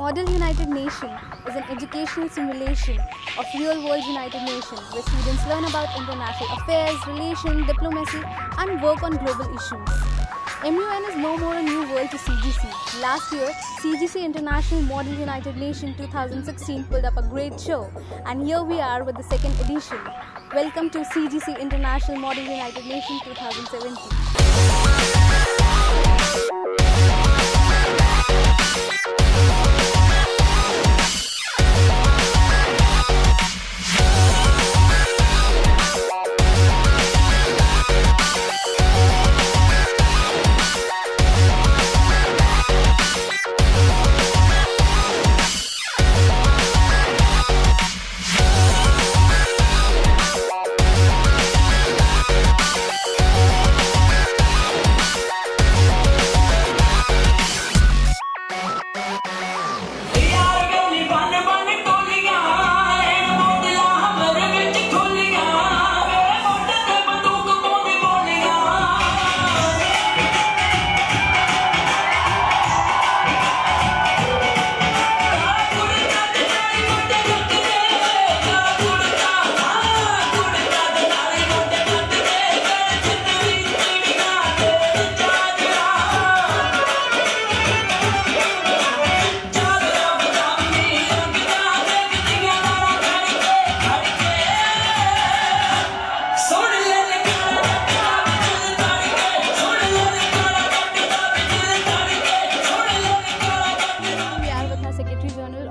Model United Nation is an educational simulation of real-world United Nations where students learn about international affairs, relations, diplomacy and work on global issues. MUN is no more a new world to CGC. Last year, CGC International Model United Nation 2016 pulled up a great show, and here we are with the second edition. Welcome to CGC International Model United Nation 2017.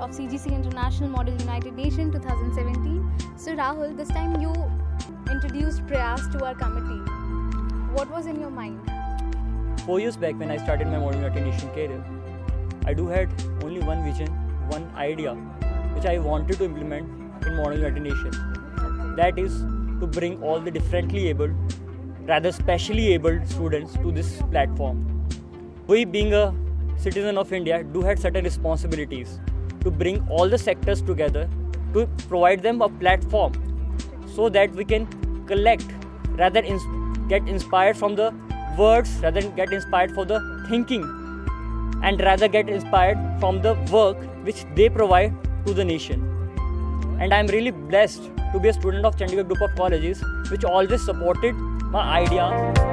Of CGC International Model United Nation 2017. So Rahul, this time you introduced Prayas to our committee. What was in your mind? 4 years back when I started my Model United Nation career, I had only one vision, one idea which I wanted to implement in Model United Nation. Okay. That is to bring all the differently abled, rather specially abled students to this platform. We being a citizen of India do have certain responsibilities to bring all the sectors together, to provide them a platform so that we can collect, rather get inspired from the words, rather than get inspired for the thinking, and rather get inspired from the work which they provide to the nation. And I am really blessed to be a student of Chandigarh Group of Colleges, which always supported my ideas.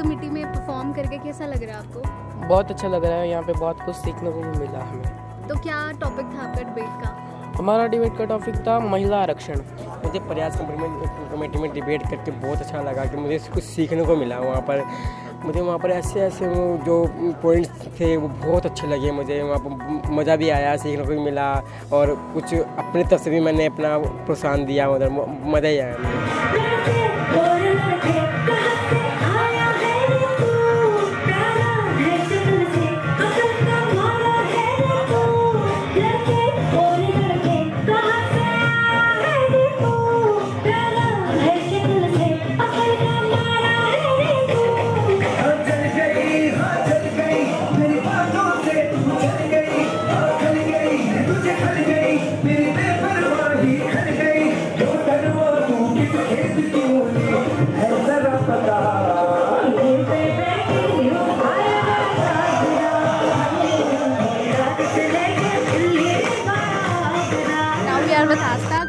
Committee में perform करके कैसा लग रहा है आपको? बहुत अच्छा लग रहा है, यहाँ पे बहुत कुछ सीखने को भी मिला हमें। तो क्या टॉपिक था आपका डिबेट का? हमारा डिबेट का टॉपिक था महिला आरक्षण। मुझे प्रयास कमेटी में डिबेट करके बहुत अच्छा लगा कि मुझे कुछ सीखने को मिला वहाँ पर। मुझे वहाँ पर ऐसे वो जो पॉइंट्स थे वो बहुत अच्छे लगे मुझे। वहाँ पर मज़ा भी आया, सीखने को भी मिला और कुछ अपनी तरफ से भी मैंने अपना प्रोत्साहन दिया, उधर मज़ा ही आया।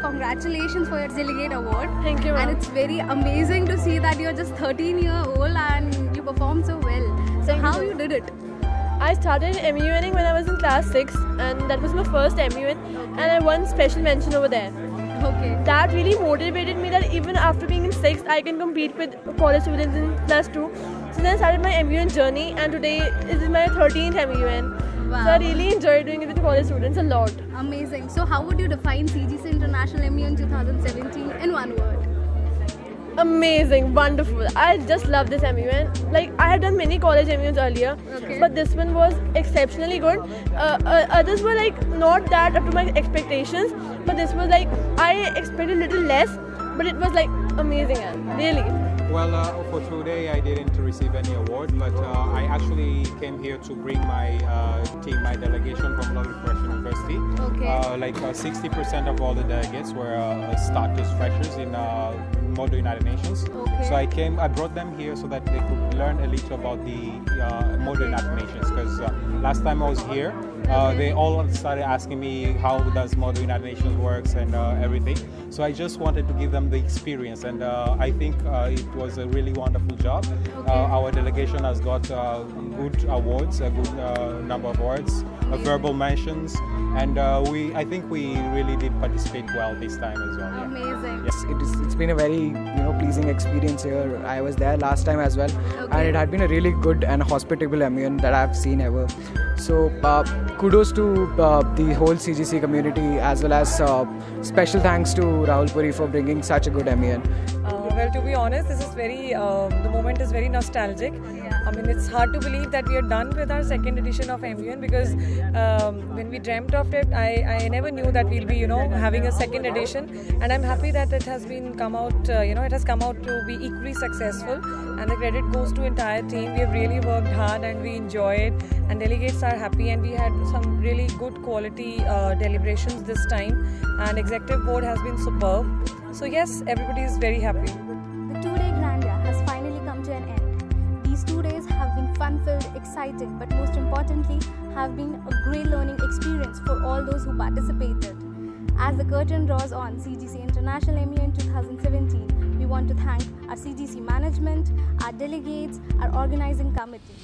Congratulations for your delegate award. Thank you. And it's very amazing to see that you're just 13-year-old and you performed so well. So how you did it? I started MUNing when I was in class 6 and that was my first MUN and I won special mention over there. Okay. That really motivated me that even after being in 6th I can compete with college students in plus 2. So then I started my MUN journey and today is my 13th MUN. Wow. So I really enjoyed doing it with college students a lot. Amazing. So how would you define CGC International MUN 2017 in one word? Amazing, wonderful. I just love this MUN. Like, I had done many college MUNs earlier, but this one was exceptionally good. Others were like not that up to my expectations, but this was like I expected a little less, but it was like amazing, really. Well, for today I didn't receive any award, but I actually came here to bring my team, my delegation from Lovely Fresh University. Okay. Like 60% of all the delegates were starters, freshers in Modo United Nations. Okay. So I brought them here so that they could learn a little about the Modo United Nations, because last time I was here, they all started asking me how does Modo United Nations works and everything. So I just wanted to give them the experience, and I think it was a really wonderful job. Our delegation has got good awards, a good number of awards, verbal mentions, and I think we really did participate well this time as well. Yeah. Amazing. Yes. It's been a very pleasing experience here. I was there last time as well, and it had been a really good and hospitable MUN that I've seen ever. So kudos to the whole CGC community, as well as special thanks to Rahul Puri for bringing such a good MUN. Well, to be honest, this is very, the moment is very nostalgic. I mean, it's hard to believe that we are done with our second edition of MUN, because when we dreamt of it, I never knew that we'll be, having a second edition. And I'm happy that it has come out to be equally successful. And the credit goes to entire team. We have really worked hard and we enjoy it. And delegates are happy, and we had some really good quality deliberations this time. And executive board has been superb. So yes, everybody is very happy. The 2-day Grandia has finally come to an end. These 2 days have been fun-filled, exciting, but most importantly, have been a great learning experience for all those who participated. As the curtain draws on CGC International MUN 2017, we want to thank our CGC management, our delegates, our organizing committee.